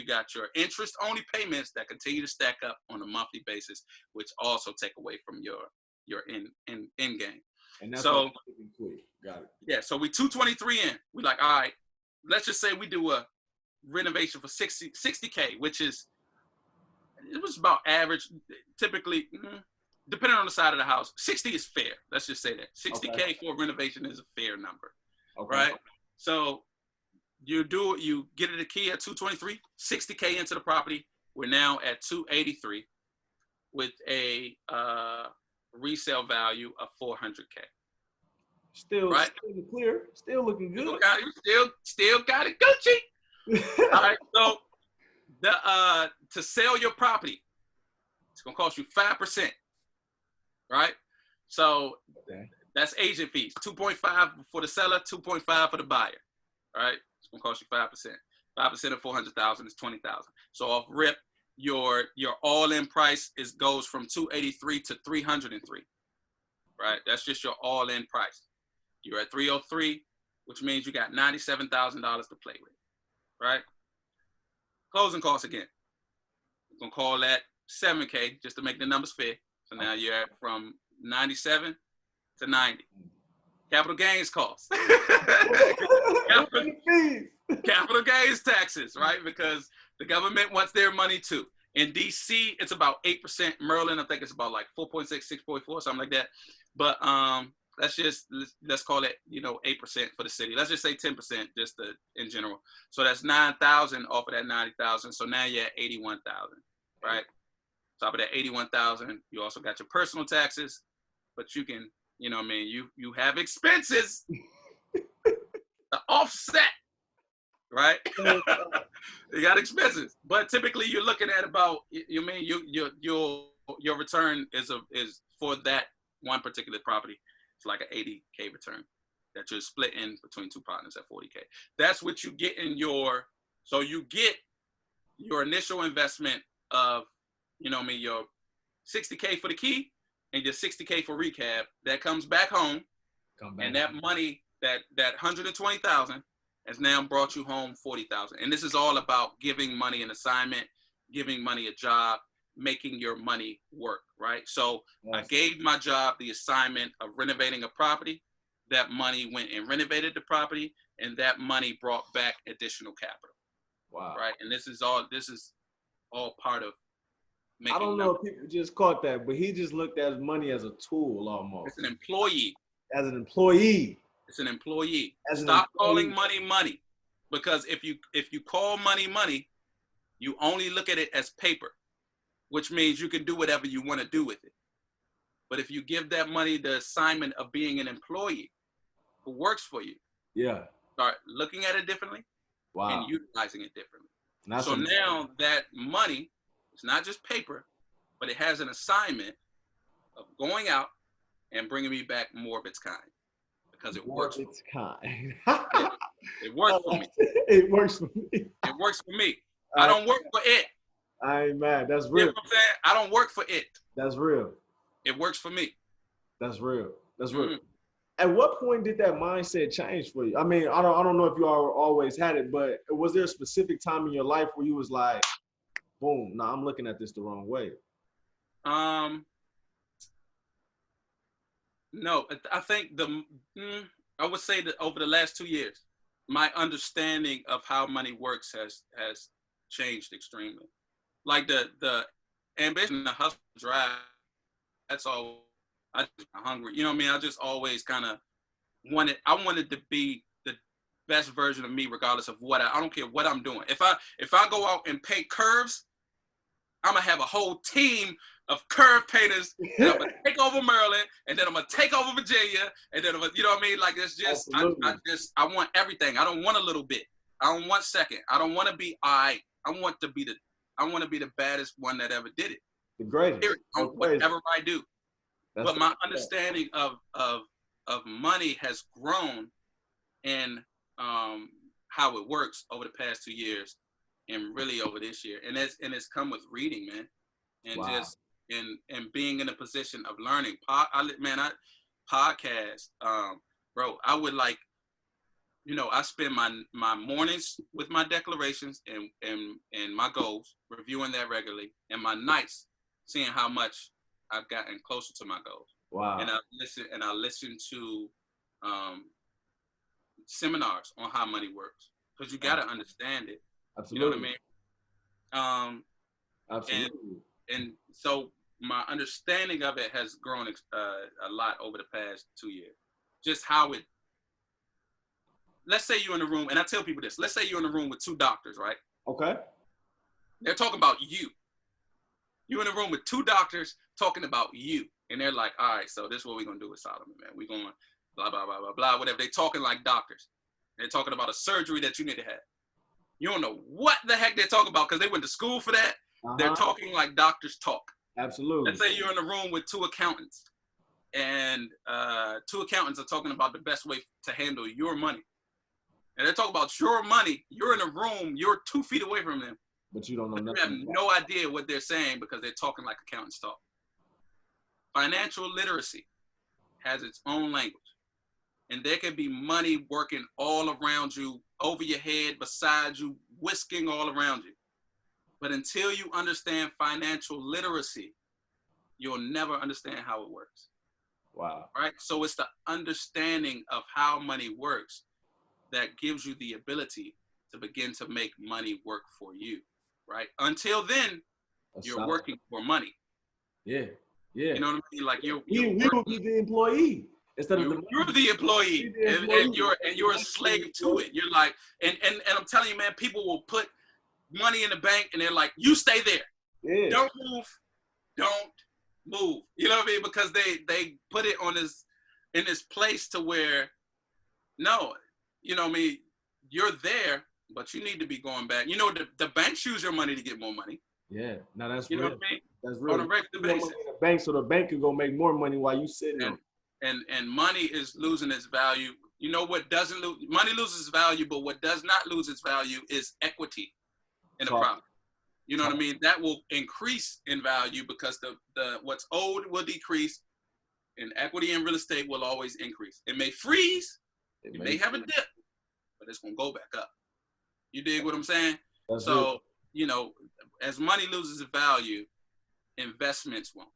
got your interest-only payments that continue to stack up on a monthly basis, which also take away from your end game. And that's so got it. Yeah, so we 223 in. We like, all right, let's just say we do a renovation for 60K, which is, it was about average, typically, depending on the side of the house. 60 is fair. Let's just say that 60K for a renovation is a fair number, right? So you get it a key at 223, 60K into the property. We're now at 283 with a resale value of 400K. Still, right? Still clear, still looking good. Still got it Gucci. All right, so to sell your property, it's gonna cost you 5%, right? So that's agent fees. 2.5 for the seller, 2.5 for the buyer. All right, it's gonna cost you 5%. 5% of 400,000 is 20,000. So off rip, your all-in price goes from 283 to 303, right? That's just your all-in price. You're at 303, which means you got $97,000 to play with, right? Closing costs again. We're gonna call that 7K just to make the numbers fair. So now you're at from 97 to 90. Capital gains costs. Capital gains taxes, right? Because the government wants their money too. In DC, it's about 8%. Maryland, I think it's about like 4.6, 6.4, something like that. But let's call it 8% for the city. Let's just say 10% just in general. So that's 9,000 off of that 90,000. So now you're at 81,000, right? Top of that 81,000, you also got your personal taxes, but you can, you have expenses to offset, right? You got expenses, but typically you're looking at about, your return is for that one particular property. It's like an 80K return that you're splitting between two partners at 40K. That's what you get so you get your initial investment of, your 60K for the key and your 60K for recap. That comes back home, and that money, that 120,000 has now brought you home 40,000. And this is all about giving money an assignment, giving money a job, making your money work, right? So I gave my job the assignment of renovating a property. That money went and renovated the property, and that money brought back additional capital. Wow. Right. And this is all part of making. I don't know if people just caught that, but he just looked at money as a tool almost. As an employee. As an employee. It's an employee. As an Stop employee. calling money money, because if you call money money, you only look at it as paper, which means you can do whatever you want to do with it. But if you give that money the assignment of being an employee who works for you, Yeah. start looking at it differently Wow. and utilizing it differently. That's So now that money is not just paper, but it has an assignment of going out and bringing me back more of its kind, because it works. Its kind. It works for me. It works for me. It works for me. I don't work for it. I ain't mad. That's You real. know what I'm saying? I don't work for it. That's real. It works for me. That's real. That's real. Mhm. At what point did that mindset change for you? I mean, I don't know if you always had it, but was there a specific time in your life where you was like, boom, nah, I'm looking at this the wrong way? No, I think I would say that over the last 2 years, my understanding of how money works has changed extremely. Like the ambition, the hustle, drive. That's all. I just hungry. You know what I mean? I just always kind of wanted. I wanted to be the best version of me, regardless of what I don't care what I'm doing. If I go out and paint curves, I'm gonna have a whole team of curve painters. And I'm gonna take over Maryland, and then I'm gonna take over Virginia, and then you know what I mean? Like it's just I want everything. I don't want a little bit. I don't want second. I don't want to be I want to be the baddest one that ever did it. The greatest. Whatever I do. That's but my understanding of money has grown in how it works over the past 2 years, and really over this year, and it's come with reading, man, and just and being in a position of learning. Podcast, bro. I would like, I spend my mornings with my declarations and my goals, reviewing that regularly, and my nights seeing how much I've gotten closer to my goals. Wow. And I listen to seminars on how money works, because you got to understand it. Absolutely. You know what I mean? Absolutely. And so my understanding of it has grown a lot over the past 2 years. Just how it. Let's say you're in a room, and I tell people this. Let's say you're in a room with two doctors, right? Okay. They're talking about you. You're in a room with two doctors talking about you. And they're like, all right, so this is what we're going to do with Solomon, man. We're going blah, blah, blah, blah, blah, whatever. They're talking like doctors. They're talking about a surgery that you need to have. You don't know what the heck they're talking about because they went to school for that. They're talking like doctors talk. Absolutely. Let's say you're in a room with two accountants. And two accountants are talking about the best way to handle your money. And they're talking about your money. You're in a room. You're 2 feet away from them. But you don't know But nothing. you have no idea what they're saying because they're talking like accountants talk. Financial literacy has its own language. And there can be money working all around you, over your head, beside you, whisking all around you. But until you understand financial literacy, you'll never understand how it works. Wow. Right? So it's the understanding of how money works that gives you the ability to begin to make money work for you. Right? Until then, you're working for money. Yeah. Yeah. You know what I mean? Like you will be the employee instead of you're the employee, and you're a slave to it. You're like, and I'm telling you, man, people will put money in the bank and they're like, you stay there. Yeah. Don't move. You know what I mean? Because they put it in this place to where, no, you know what I mean? You're there, but you need to be going back. You know, the banks use your money to get more money. Yeah. No, that's you real. Know what I mean? That's real. On a regular basis. In the bank, so the bank can go make more money while you sitting there. And money is losing its value. You know what doesn't lose? Money loses value, but what does not lose its value is equity in a property. You know what I mean? That will increase in value because the what's owed will decrease, and equity in real estate will always increase. It may freeze, it may have a dip, but it's gonna go back up. You dig what I'm saying? So, you know, as money loses its value, investments won't.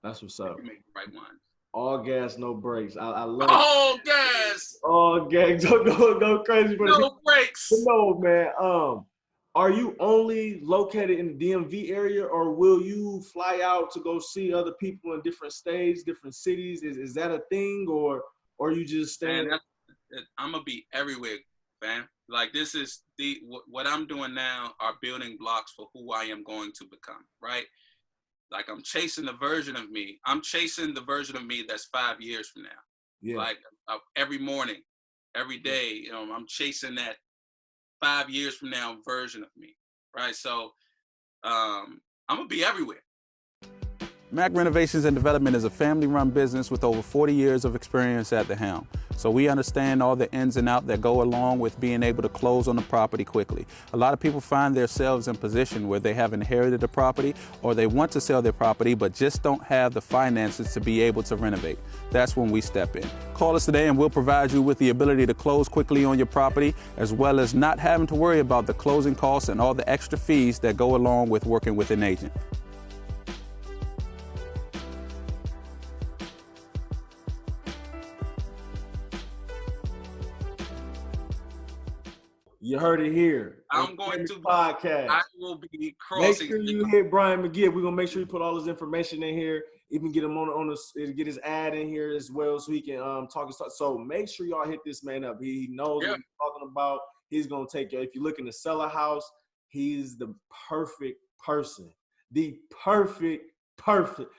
That's what's up. You make the right ones. All gas, no brakes. I love all gas. All gas. Go crazy. No brakes. No, man. Are you only located in the DMV area, or will you fly out to go see other people in different states, different cities? Is that a thing, or or you just staying? Man, I'm gonna be everywhere, fam. Like this is what I'm doing now are building blocks for who I am going to become, right? Like I'm chasing the version of me. I'm chasing the version of me that's 5 years from now. Yeah. Like every morning, every day, you know, I'm chasing that 5 years from now version of me, right? So I'm gonna be everywhere. Mac Renovations and Development is a family-run business with over 40 years of experience at the helm. So we understand all the ins and outs that go along with being able to close on the property quickly. A lot of people find themselves in a position where they have inherited the property or they want to sell their property but just don't have the finances to be able to renovate. That's when we step in. Call us today and we'll provide you with the ability to close quickly on your property, as well as not having to worry about the closing costs and all the extra fees that go along with working with an agent. You heard it here. I'm going to podcast. I will be crossing. Make sure you hit Brian Magee. We're gonna make sure you put all his information in here. Even get him on the get his ad in here as well, so he can talk his talk. So make sure y'all hit this man up. He knows what he's talking about. He's gonna take you. If you're looking to sell a house, he's the perfect person. The perfect.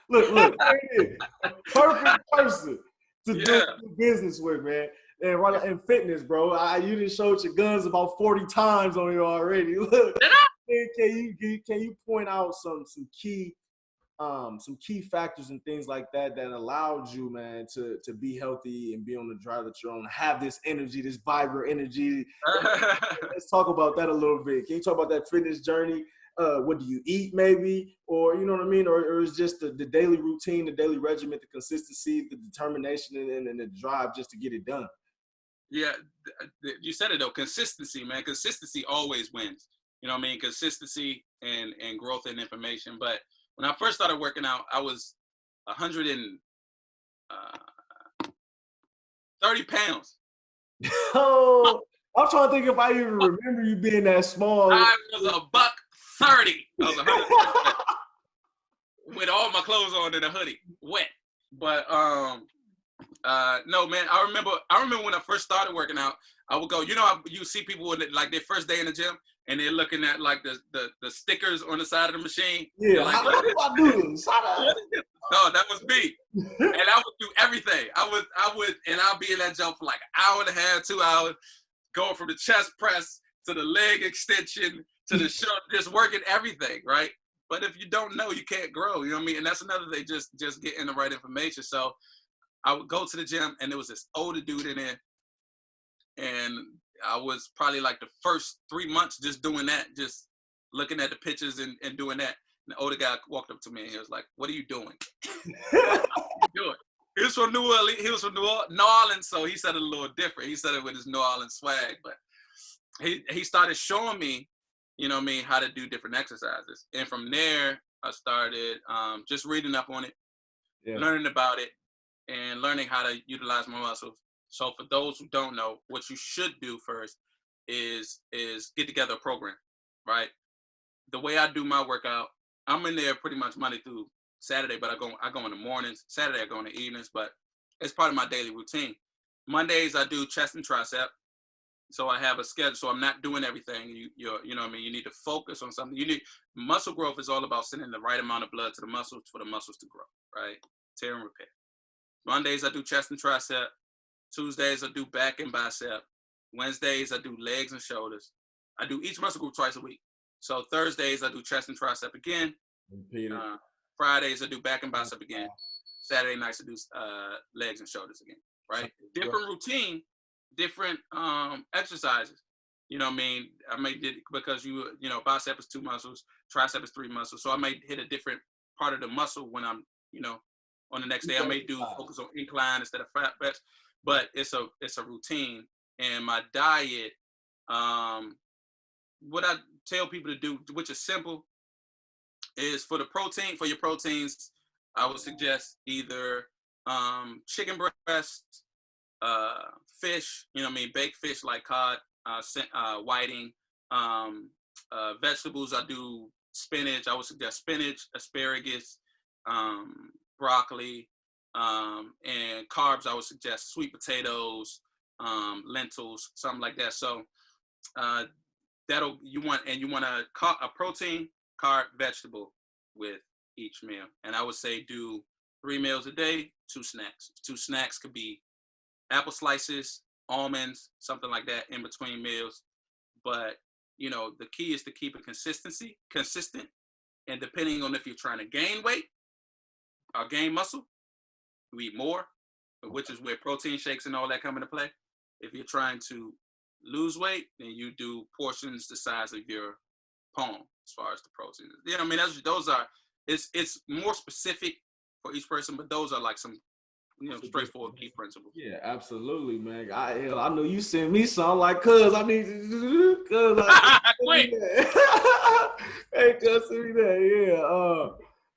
Look, there it is. A perfect person to do business with, man. And right in fitness, bro. You done showed your guns about 40 times on here already. Look, can you point out some key factors and things like that allowed you, man, to be healthy and be on the drive that you're on, have this energy, this vibrant energy. Let's talk about that a little bit. Can you talk about that fitness journey? What do you eat, maybe, or you know what I mean, or it's just the daily routine, the daily regimen, the consistency, the determination, and the drive just to get it done. Yeah, you said it though. Consistency, man. Consistency always wins. You know what I mean? Consistency and growth and information. But when I first started working out, I was 130 pounds. Oh, I'm trying to think if I even remember you being that small. I was $130. I was 130 with all my clothes on and a hoodie, wet. But no, man, I remember when I first started working out, I would go, you see people with like their first day in the gym and they're looking at like the stickers on the side of the machine. Yeah, like, how do I do this? No, that was me. And I would do everything. I would, and I'll be in that jump for like an hour and a half, 2 hours, going from the chest press to the leg extension to the short, just working everything, right? But if you don't know, you can't grow, you know what I mean? And that's another thing, just getting the right information. So I would go to the gym, and there was this older dude in there, and I was probably like the first 3 months just doing that, just looking at the pictures and doing that. And the older guy walked up to me, and he was like, "What are you doing?" He was from New Orleans. He was from New Orleans, so he said it a little different. He said it with his New Orleans swag, but he started showing me, you know what I mean, how to do different exercises. And from there, I started just reading up on it, learning about it, and learning how to utilize my muscles. So for those who don't know, what you should do first is get together a program, right? The way I do my workout, I'm in there pretty much Monday through Saturday, but I go in the mornings. Saturday I go in the evenings, but it's part of my daily routine. Mondays I do chest and tricep. So I have a schedule. So I'm not doing everything. You know what I mean? You need to focus on something. Muscle growth is all about sending the right amount of blood to the muscles for the muscles to grow, right? Tear and repair. Mondays I do chest and tricep. Tuesdays I do back and bicep. Wednesdays I do legs and shoulders. I do each muscle group twice a week. So Thursdays I do chest and tricep again. Fridays I do back and bicep again. Saturday nights I do legs and shoulders again. Right? Different routine, different exercises. You know what I mean? I may did because bicep is 2 muscles, tricep is 3 muscles. So I may hit a different part of the muscle when I'm, on the next day. I may do focus on incline instead of fat press, but it's a routine. And my diet, what I tell people to do, which is simple, is for your proteins, I would suggest either chicken breast, fish, baked fish like cod, whiting, vegetables. I do spinach. I would suggest spinach, asparagus, broccoli, And carbs, I would suggest sweet potatoes, lentils, something like that. So you want a protein, carb, vegetable with each meal. And I would say do 3 meals a day, 2 snacks. 2 snacks could be apple slices, almonds, something like that in between meals. But the key is to keep it consistent. And depending on if you're trying to gain weight or gain muscle, you eat more, which is where protein shakes and all that come into play. If you're trying to lose weight, then you do portions the size of your palm as far as the protein. I mean, those are, it's more specific for each person, but those are like some, straightforward key principles. Yeah, absolutely, man. I know you sent me some like, cuz I need to, cuz hey, cuz send me that. Yeah.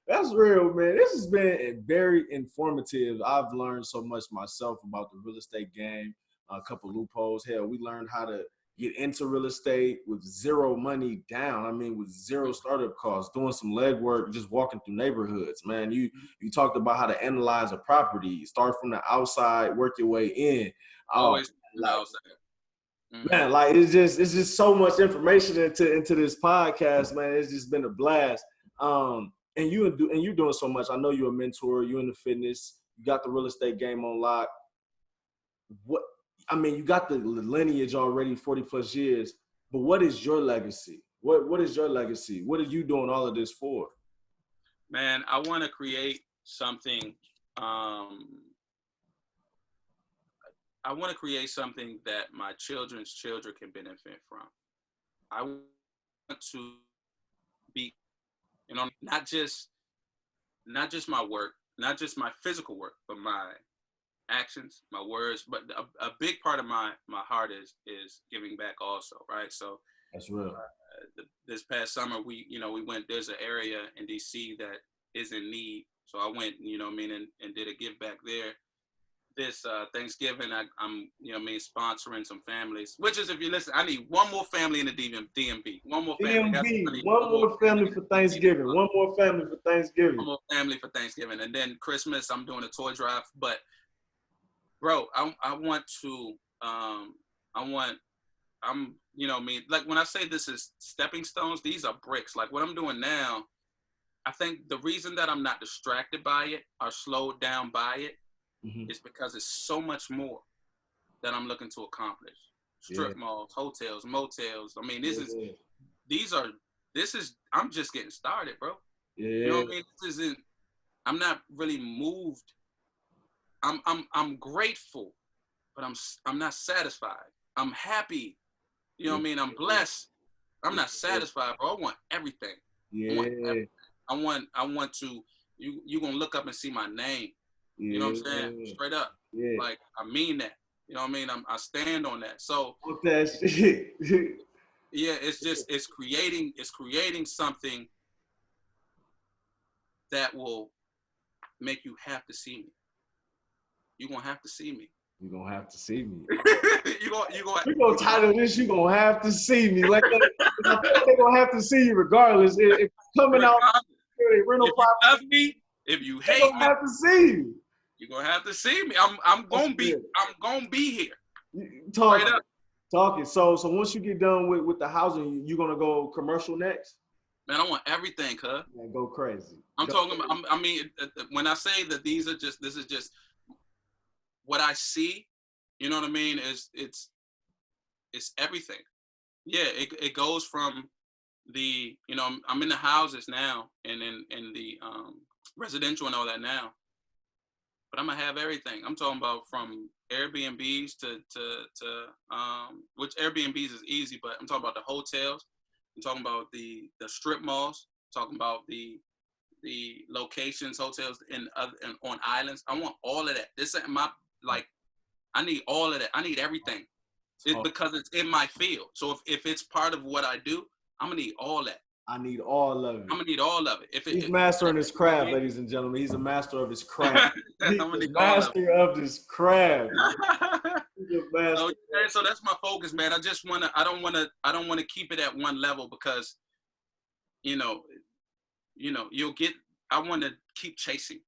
That's real, man. This has been very informative. I've learned so much myself about the real estate game, a couple loopholes. Hell, we learned how to get into real estate with zero money down. I mean, with zero startup costs, doing some legwork, just walking through neighborhoods, man. You talked about how to analyze a property, start from the outside, work your way in. Always from the outside. Mm-hmm. Man, like it's just so much information into this podcast, man. It's just been a blast. And you're doing so much. I know you're a mentor. You're in the fitness. You got the real estate game on lock. You got the lineage already, 40 plus years. But what is your legacy? What is your legacy? What are you doing all of this for? Man, I want to create something. I want to create something that my children's children can benefit from. I want to be, not just my work, not just my physical work, but my actions, my words. But a big part of my heart is giving back also, right? So that's real. This past summer, we went. There's an area in DC that is in need, so I went, and did a give back there. This Thanksgiving, I'm sponsoring some families. Which is, if you listen, I need one more family in the DMV. One more family. One more family for Thanksgiving. One more family for Thanksgiving. One more family for Thanksgiving, and then Christmas, I'm doing a toy drive. But bro, I want to. Like when I say this is stepping stones, these are bricks. Like what I'm doing now, I think the reason that I'm not distracted by it or slowed down by it. Mm-hmm. It's because it's so much more that I'm looking to accomplish. Strip malls, hotels, motels. I mean, I'm just getting started, bro. Yeah. You know what I mean? I'm not really moved. I'm grateful, but I'm not satisfied. I'm happy. You know what I mean? I'm blessed. I'm not satisfied, bro. I want everything. Yeah. I want to, you're going to look up and see my name. You know what I'm saying? Straight up. Yeah. Like, I mean that. You know what I mean? I stand on that. So that shit. Yeah, it's creating something that will make you have to see me. You're gonna have to see me. You're gonna have to see me. We're gonna title this, you're gonna have to see me. Like they're gonna have to see you regardless. If coming out rental property. If you love me, if you hate me, have to see you. You're gonna have to see me. I'm gonna be here. Talking. So once you get done with the housing, you're gonna go commercial next? Man, I want everything, cuz. Man, go crazy. When I say that this is just what I see, you know what I mean? It's everything. Yeah, it goes from the, I'm in the houses now and in the residential and all that now. But I'm gonna have everything. I'm talking about from Airbnbs to which Airbnbs is easy, but I'm talking about the hotels. I'm talking about the strip malls. I'm talking about the locations, hotels on islands. I want all of that. I need all of that. I need everything. Because it's in my field. So if it's part of what I do, I'm gonna need all that. I need all of it. I'm gonna need all of it. He's mastering his craft, ladies and gentlemen. He's a master of his craft. He's a master of his craft. So that's my focus, man. I don't wanna keep it at one level because, I wanna keep chasing.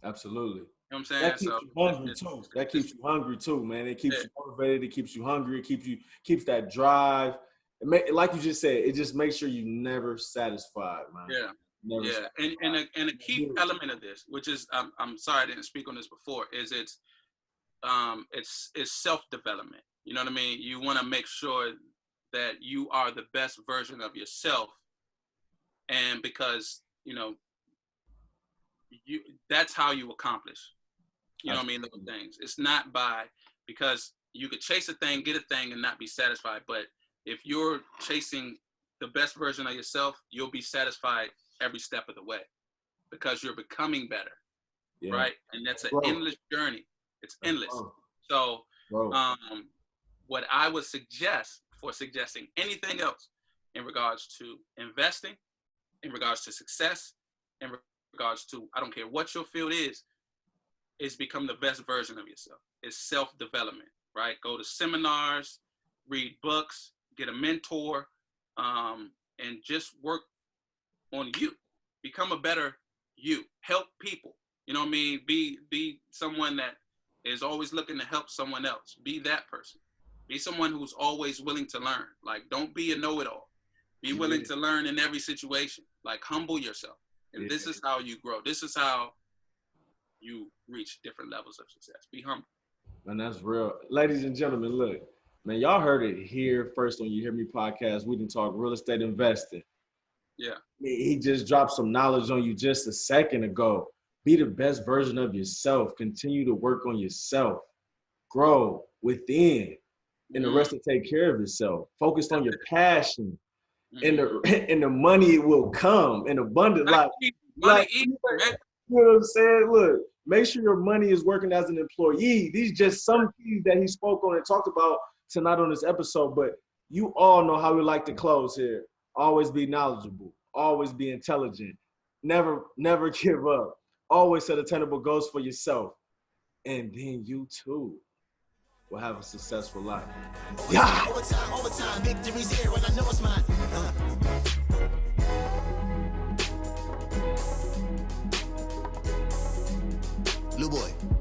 Absolutely. what I'm saying? That keeps So you hungry too. That keeps you hungry too, man. It keeps you motivated. It keeps you hungry. It keeps that drive. Like you just said, it just makes sure you never satisfied, man. Yeah. Never Yeah. satisfied. And a key element of this, which is I'm sorry I didn't speak on this before, is it's self-development. You know what I mean? You want to make sure that you are the best version of yourself, and because that's how you accomplish. You know what I mean? Those things. It's not because you could chase a thing, get a thing, and not be satisfied. But if you're chasing the best version of yourself, you'll be satisfied every step of the way because you're becoming better, right? And that's an endless journey. It's endless. So, what I would suggest for suggesting anything else in regards to investing, in regards to success, in regards to, I don't care what your field is become the best version of yourself. It's self-development, right? Go to seminars, read books, get a mentor, and just work on you. Become a better you. Help people. You know what I mean? Be someone that is always looking to help someone else. Be that person. Be someone who's always willing to learn. Like, don't be a know-it-all. Be willing to learn in every situation. Like, humble yourself. And this is how you grow. This is how you reach different levels of success. Be humble. Man, that's real. Ladies and gentlemen, look, man, y'all heard it here first on You Hear Me podcast. We didn't talk real estate investing. Yeah. He just dropped some knowledge on you just a second ago. Be the best version of yourself. Continue to work on yourself. Grow within. And the rest will take care of itself. Focus on your passion. And the money will come in abundance. You know what I'm saying? Look, make sure your money is working as an employee. These just some keys that he spoke on and talked about tonight on this episode. But you all know how we like to close here. Always be knowledgeable. Always be intelligent. Never give up. Always set attainable goals for yourself. And then you too will have a successful life. Yeah. Overtime, victory's here when I know it's mine. Blue boy.